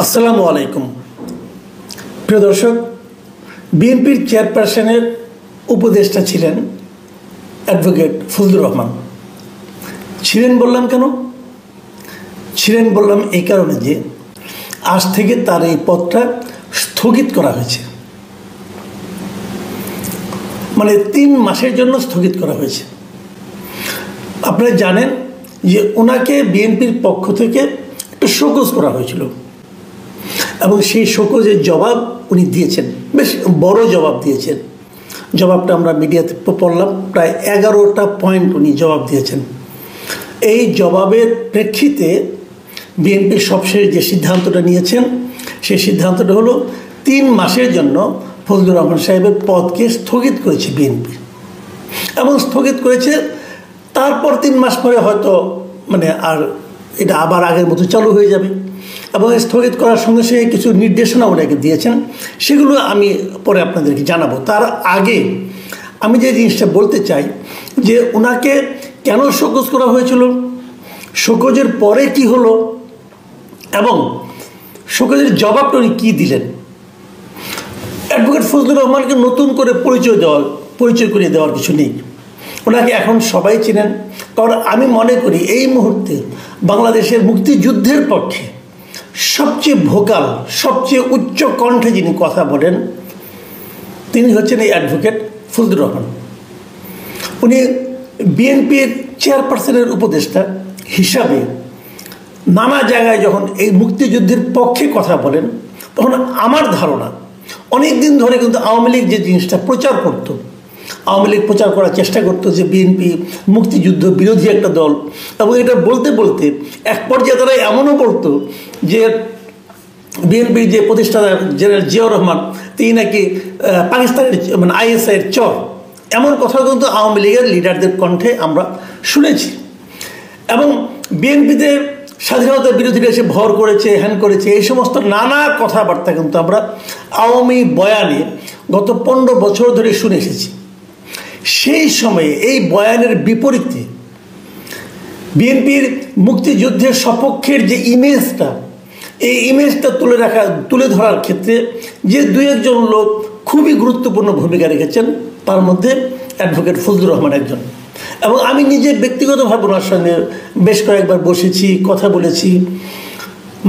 আসসালামু আলাইকুম প্রিয় দর্শক, বিএনপির চেয়ারপারসনের উপদেষ্টা ছিলেন অ্যাডভোকেট ফজলুর রহমান। ছিলেন বললাম কেন? ছিলেন বললাম এই কারণে যে আজ থেকে তার এই পদটা স্থগিত করা হয়েছে, মানে 3 মাসের জন্য স্থগিত করা হয়েছে। আপনারা জানেন যে ওনাকে বিএনপির পক্ষ থেকে একটা শোকজ করা হয়েছিল এবং সেই শোকজের জবাব উনি দিয়েছেন, বেশ বড় জবাব দিয়েছেন। জবাবটা আমরা মিডিয়াতে পড়লাম, প্রায় 11টা পয়েন্ট উনি জবাব দিয়েছেন। এই জবাবের প্রেক্ষিতে বিএনপি সবশেষ যে সিদ্ধান্তটা নিয়েছেন সেই সিদ্ধান্তটা হলো 3 মাসের জন্য ফজলুর রহমান সাহেবের পদকে স্থগিত করেছে বিএনপি, এবং স্থগিত করেছে। তারপর 3 মাস পরে হয়তো আর এটা আবার আগের মতো চালু হয়ে যাবে, এবং স্থগিত করার সঙ্গে সঙ্গে কিছু নির্দেশনা ওনাকে দিয়েছেন, সেগুলো আমি পরে আপনাদেরকে জানাবো। তার আগে আমি যে জিনিসটা বলতে চাই যে ওনাকে কেন শোকজ করা হয়েছিল, শোকজের পরে কি হলো, এবং শোকজের জবাবটা উনি কী দিলেন। অ্যাডভোকেট ফজলুর রহমানকে নতুন করে পরিচয় করিয়ে দেওয়ার কিছু নেই। ওনাকে এখন সবাই চেনেন, কারণ আমি মনে করি এই মুহূর্তে বাংলাদেশের মুক্তিযুদ্ধের পক্ষে সবচেয়ে ভোকাল, সবচেয়ে উচ্চ কণ্ঠে যিনি কথা বলেন তিনি হচ্ছেন এই অ্যাডভোকেট ফজলুর রহমান। উনি বিএনপির চেয়ারপারসনের উপদেষ্টা হিসাবে নানা জায়গায় যখন এই মুক্তিযুদ্ধের পক্ষে কথা বলেন, তখন আমার ধারণা অনেক দিন ধরে কিন্তু আওয়ামী লীগ যে জিনিসটা প্রচার করত, আওয়ামী লীগ প্রচার করার চেষ্টা করতো যে বিএনপি মুক্তিযুদ্ধ বিরোধী একটা দল, এবং এটা বলতে বলতে এক পর্যায়ে তারা এমনও বলতো যে বিএনপির যে প্রতিষ্ঠাতা জেনারেল জিয়াউর রহমান তিনি নাকি পাকিস্তানের আইএসআইয়ের চর, এমন কথা কিন্তু আওয়ামী লীগের লিডারদের কণ্ঠে আমরা শুনেছি। এবং বিএনপিতে স্বাধীনতা বিরোধীরা এসে ভর করেছে, হ্যান করেছে, এই সমস্ত নানা কথাবার্তা কিন্তু আমরা আওয়ামী বয়ানে গত 15 বছর ধরে শুনে এসেছি। সেই সময়ে এই বয়ানের বিপরীতে বিএনপির মুক্তিযুদ্ধের সপক্ষের যে ইমেজটা, এই ইমেজটা তুলে ধরার ক্ষেত্রে যে 2-1 লোক খুবই গুরুত্বপূর্ণ ভূমিকা রেখেছেন, তার মধ্যে অ্যাডভোকেট ফজলুর রহমান একজন। এবং আমি নিজে ব্যক্তিগতভাবে ওনার সঙ্গে বেশ কয়েকবার বসেছি, কথা বলেছি।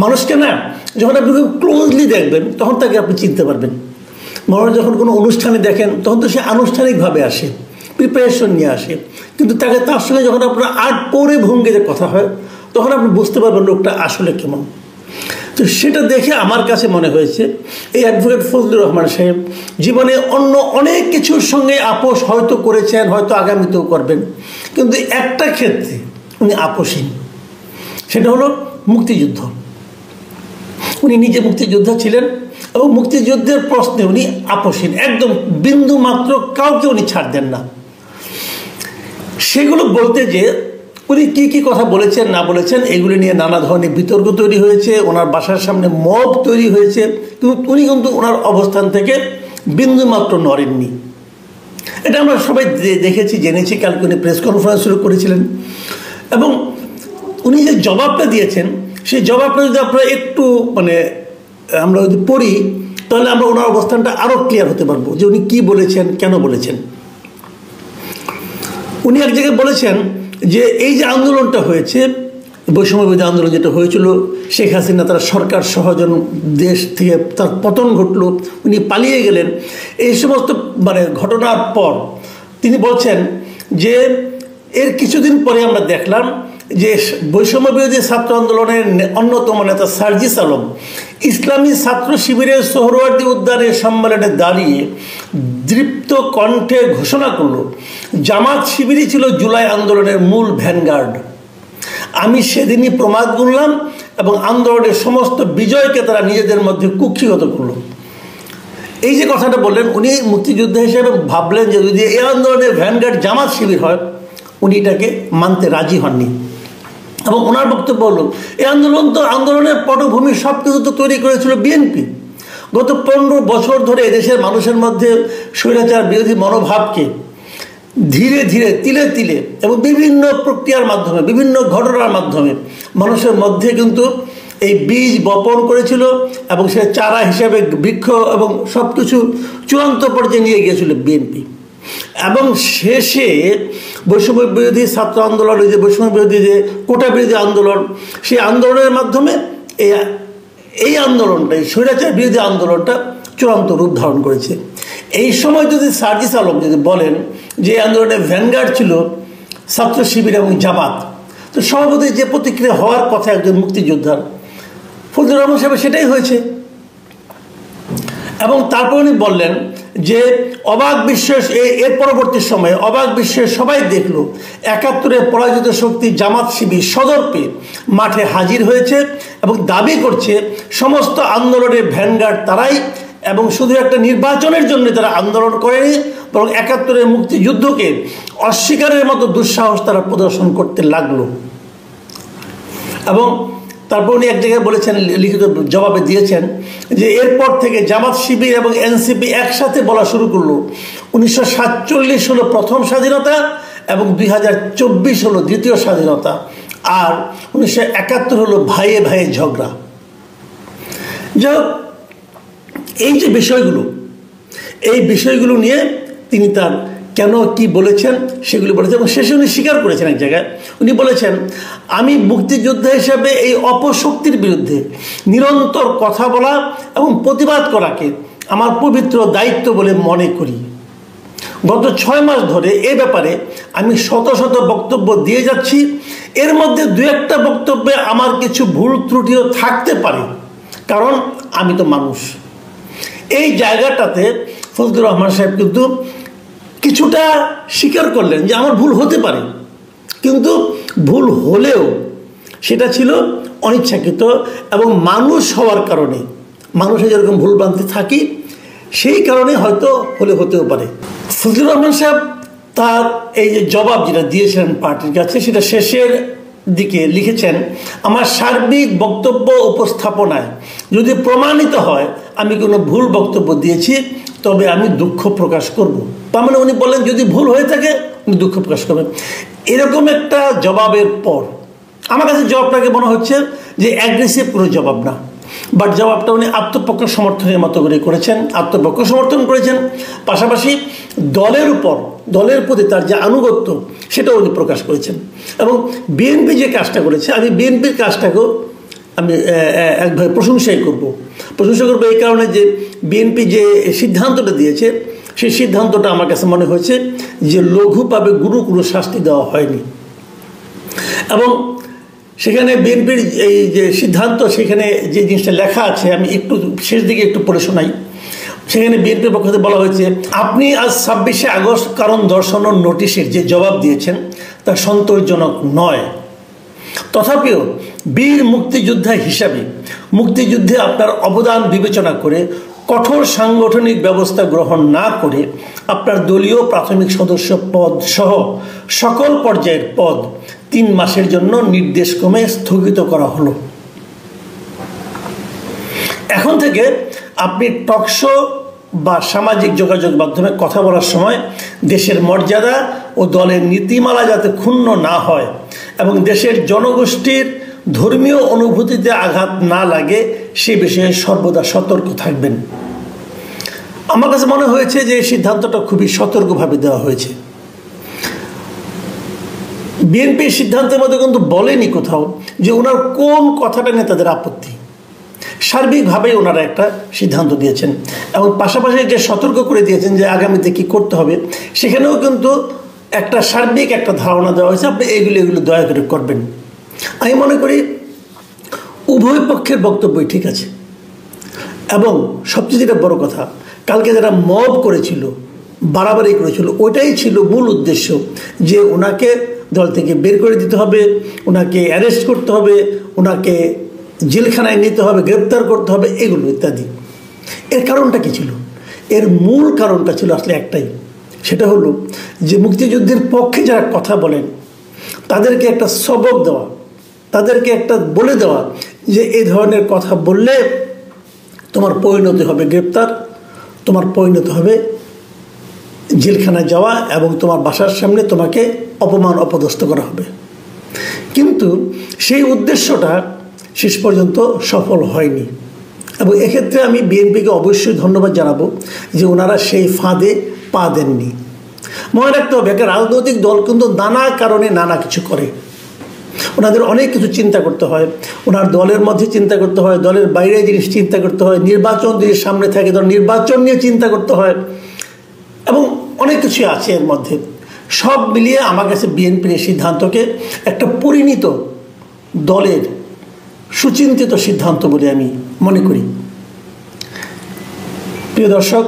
মানুষকে না যখন আপনি খুব ক্লোজলি দেখবেন তখন তাকে আপনি চিনতে পারবেন। মানুষ যখন কোনো অনুষ্ঠানে দেখেন তখন তো সে আনুষ্ঠানিকভাবে আসে, প্রিপারেশন নিয়ে আসে, কিন্তু তার সঙ্গে যখন আপনার আট পরে ভঙ্গিতে কথা হয় তখন আপনি বুঝতে পারবেন লোকটা আসলে কেমন। তো সেটা দেখে আমার কাছে মনে হয়েছে এই অ্যাডভোকেট ফজলুর রহমান সাহেব জীবনে অন্য অনেক কিছুর সঙ্গে আপোষ হয়তো করেছেন, হয়তো আগামীতেও করবেন, কিন্তু একটা ক্ষেত্রে উনি আপোষহীন, সেটা হলো মুক্তিযুদ্ধ। উনি নিজে মুক্তিযোদ্ধা ছিলেন এবং মুক্তিযুদ্ধের প্রশ্নে উনি আপোষহীন, একদম বিন্দু মাত্র কাউকে উনি ছাড় দেন না। সেগুলো বলতে যে উনি কী কী কথা বলেছেন না বলেছেন এগুলি নিয়ে নানা ধরনের বিতর্ক তৈরি হয়েছে, ওনার বাসার সামনে মব তৈরি হয়েছে, কিন্তু উনি কিন্তু ওনার অবস্থান থেকে বিন্দুমাত্র নড়েননি। এটা আমরা সবাই দেখেছি, জেনেছি। কালকে উনি প্রেস কনফারেন্স শুরু করেছিলেন এবং উনি যে জবাবটা দিয়েছেন সেই জবাবটা যদি আপনারা একটু আমরা যদি পড়ি তাহলে আমরা ওনার অবস্থানটা আরও ক্লিয়ার হতে পারবো যে উনি কী বলেছেন, কেন বলেছেন। উনি এক জায়গায় বলেছেন যে এই যে আন্দোলনটা হয়েছে, বৈষম্যবিরোধী আন্দোলন যেটা হয়েছিল, শেখ হাসিনা তার সরকার সহজন দেশ থেকে তার পতন ঘটলো, উনি পালিয়ে গেলেন, এই সমস্ত ঘটনার পর তিনি বলছেন যে এর কিছুদিন পরে আমরা দেখলাম যে বৈষম্যবিরোধী ছাত্র আন্দোলনের অন্যতম নেতা সার্জিস আলম ইসলামী ছাত্র শিবিরের সোহরাওয়ার্দী উদ্যানে সম্মেলনে দাঁড়িয়ে দৃপ্ত কণ্ঠে ঘোষণা করল জামাত শিবিরই ছিল জুলাই আন্দোলনের মূল ভ্যানগার্ড। আমি সেদিনই প্রমাদ গুনলাম এবং আন্দোলনের সমস্ত বিজয়কে তারা নিজেদের মধ্যে কুক্ষিগত করল। এই যে কথাটা বললেন, উনি মুক্তিযোদ্ধা হিসেবে ভাবলেন যে যদি এই আন্দোলনের ভ্যানগার্ড জামাত শিবির হয়, উনি এটাকে মানতে রাজি হননি। এবং ওনার বক্তব্য হলো এই আন্দোলনের পটভূমি সব কিছু তো তৈরি করেছিল বিএনপি। গত 15 বছর ধরে এদেশের মানুষের মধ্যে স্বৈরাচার বিরোধী মনোভাবকে ধীরে ধীরে তিলে তিলে এবং বিভিন্ন প্রক্রিয়ার মাধ্যমে, বিভিন্ন ঘটনার মাধ্যমে মানুষের মধ্যে কিন্তু এই বীজ বপন করেছিল এবং সে চারা হিসেবে বৃক্ষ এবং সব কিছু চূড়ান্ত পর্যায়ে নিয়ে গিয়েছিল বিএনপি। এবং শেষে বৈষম্য বিরোধী ছাত্র আন্দোলন, যে বৈষম্য বিরোধী যে কোটা বিরোধী আন্দোলন, সেই আন্দোলনের মাধ্যমে এই আন্দোলনটা, এই স্বৈরাচার বিরোধী আন্দোলনটা চূড়ান্ত রূপ ধারণ করেছে। এই সময় যদি সার্জিস আলম যদি বলেন যে এই আন্দোলনের ভ্যানগার্ড ছিল ছাত্র শিবির এবং জামাত, তো স্বভাবতই যে প্রতিক্রিয়া হওয়ার কথা একজন মুক্তিযোদ্ধার, ফজলুর রহমান সাহেব সেটাই হয়েছে। এবং তারপর উনি বললেন যে অবাক বিশ্বের এর পরবর্তী সময়ে অবাক বিশ্বের সবাই দেখল ৭১ পরাজিত শক্তি জামাত শিবির সদর্পে মাঠে হাজির হয়েছে এবং দাবি করছে সমস্ত আন্দোলনের ভ্যানগার্ড তারাই, এবং শুধু একটা নির্বাচনের জন্য তারা আন্দোলন করেনি, বরং ৭১ মুক্তিযুদ্ধকে অস্বীকারের মতো দুঃসাহস তারা প্রদর্শন করতে লাগলো। এবং তারপর উনি এক জায়গায় বলেছেন, লিখিত জবাবে দিয়েছেন যে এরপর থেকে জামাত শিবির এবং এনসিপি একসাথে বলা শুরু করলো 1947 হলো প্রথম স্বাধীনতা এবং 2024 হলো দ্বিতীয় স্বাধীনতা, আর 1971 হলো ভাইয়ে ভাইয়ে ঝগড়া। যাই হোক, এই যে বিষয়গুলো, এই বিষয়গুলো নিয়ে তিনি তার কেন কি বলেছেন সেগুলি বলেছেন এবং শেষে উনি স্বীকার করেছেন। এক জায়গায় উনি বলেছেন, আমি মুক্তিযোদ্ধা হিসাবে এই অপশক্তির বিরুদ্ধে নিরন্তর কথা বলা এবং প্রতিবাদ করাকে আমার পবিত্র দায়িত্ব বলে মনে করি। গত 6 মাস ধরে এ ব্যাপারে আমি শত শত বক্তব্য দিয়ে যাচ্ছি, এর মধ্যে 2-1টা বক্তব্যে আমার কিছু ভুল ত্রুটিও থাকতে পারে, কারণ আমি তো মানুষ। এই জায়গাটাতে ফজলুর রহমান সাহেব কিন্তু কিছুটা স্বীকার করলেন যে আমার ভুল হতে পারে, কিন্তু ভুল হলেও সেটা ছিল অনিচ্ছাকৃত এবং মানুষ হওয়ার কারণে, মানুষের যেরকম ভুলভ্রান্তি থাকি সেই কারণে হয়তো হতেও পারে। ফজলুর রহমান সাহেব তার এই যে জবাব যেটা দিয়েছেন পার্টির কাছে, সেটা শেষের দিকে লিখেছেন, আমার সার্বিক বক্তব্য উপস্থাপনায় যদি প্রমাণিত হয় আমি কোনো ভুল বক্তব্য দিয়েছি তবে আমি দুঃখ প্রকাশ করব। তার মানে উনি বলেন যদি ভুল হয়ে থাকে উনি দুঃখ প্রকাশ করবেন। এরকম একটা জবাবের পর আমার কাছে জবাবটাকে মনে হচ্ছে যে অ্যাগ্রেসিভ কোনো জবাব না, বাট জবাবটা উনি আত্মপক্ষ সমর্থনের মতো করে করেছেন, আত্মপক্ষ সমর্থন করেছেন, পাশাপাশি দলের প্রতি তার যে আনুগত্য সেটাও উনি প্রকাশ করেছেন। এবং বিএনপি যে কাজটা করেছে, আমি বিএনপির কাজটাকেও আমি একভাবে প্রশংসা করব এই কারণে যে বিএনপি যে সিদ্ধান্তটা দিয়েছে সেই সিদ্ধান্তটা আমার কাছে মনে হয়েছে যে লঘুভাবে গুরুকুরু শাস্তি দেওয়া হয়নি। এবং সেখানে বিএনপির এই যে সিদ্ধান্ত, সেখানে যে জিনিসটা লেখা আছে আমি একটু শেষ দিকে একটু পড়ে শোনাই। সেখানে বিএনপির পক্ষ থেকে বলা হয়েছে, আপনি আজ 26শে আগস্ট কারণ দর্শানোর নোটিশের যে জবাব দিয়েছেন তা সন্তোষজনক নয়। তথাপিও বীর মুক্তিযোদ্ধা হিসাবে মুক্তিযুদ্ধে আপনার অবদান বিবেচনা করে কঠোর সাংগঠনিক ব্যবস্থা গ্রহণ না করে আপনার দলীয় প্রাথমিক সদস্য পদ সহ সকল পর্যায়ের পদ 3 মাসের জন্য নির্দেশক্রমে স্থগিত করা হলো। এখন থেকে আপনি টকশো বা সামাজিক যোগাযোগ মাধ্যমে কথা বলার সময় দেশের মর্যাদা ও দলের নীতিমালা যাতে ক্ষুণ্ণ না হয় এবং দেশের জনগোষ্ঠীর ধর্মীয় অনুভূতিতে আঘাত না লাগে সে বিষয়ে সর্বদা সতর্ক থাকবেন। আমার কাছে মনে হয়েছে যে এই সিদ্ধান্তটা খুবই সতর্কভাবে দেওয়া হয়েছে। বিএনপির সিদ্ধান্তের মধ্যে কিন্তু বলেনি কোথাও যে ওনার কোন কথাটা নিয়ে তাদের আপত্তি, সার্বিকভাবেই ওনারা একটা সিদ্ধান্ত দিয়েছেন এবং পাশাপাশি যে সতর্ক করে দিয়েছেন যে আগামীতে কী করতে হবে, সেখানেও কিন্তু একটা সার্বিক একটা ধারণা দেওয়া হয়েছে, আপনি এগুলো দয়া করে করবেন। আমি মনে করি উভয় পক্ষের বক্তব্যই ঠিক আছে। এবং সবচেয়ে যেটা বড় কথা, কালকে যারা মব করেছিল, বাড়াবাড়ি করেছিল, ওটাই ছিল মূল উদ্দেশ্য যে ওনাকে দল থেকে বের করে দিতে হবে, ওনাকে অ্যারেস্ট করতে হবে, ওনাকে জেলখানায় নিতে হবে, গ্রেপ্তার করতে হবে, এগুলো ইত্যাদি। এর কারণটা কী ছিল? এর মূল কারণটা ছিল আসলে একটাই, সেটা হলো যে মুক্তিযুদ্ধের পক্ষে যারা কথা বলেন তাদেরকে একটা সবক দেওয়া, তাদেরকে একটা বলে দেওয়া যে এই ধরনের কথা বললে তোমার পরিণতি হবে গ্রেপ্তার, তোমার পরিণতি হবে জেলখানায় যাওয়া এবং তোমার বাসার সামনে তোমাকে অপমান অপদস্থ করা হবে। কিন্তু সেই উদ্দেশ্যটা শেষ পর্যন্ত সফল হয়নি। এবং এক্ষেত্রে আমি বিএনপিকে অবশ্যই ধন্যবাদ জানাবো যে ওনারা সেই ফাঁদে পা দেননি। মনে রাখতে হবে, একটা রাজনৈতিক দল কিন্তু নানা কারণে নানা কিছু করে। ওনাদের অনেক কিছু চিন্তা করতে হয়, ওনার দলের মধ্যে চিন্তা করতে হয়, দলের বাইরে জিনিস চিন্তা করতে হয়, নির্বাচন যদি সামনে থাকে ধর নির্বাচন নিয়ে চিন্তা করতে হয়, এবং অনেক কিছু আছে এর মধ্যে। সব মিলিয়ে আমার কাছে বিএনপির এই সিদ্ধান্তকে একটা পরিণত দলের সুচিন্তিত সিদ্ধান্ত বলে আমি মনে করি। প্রিয় দর্শক,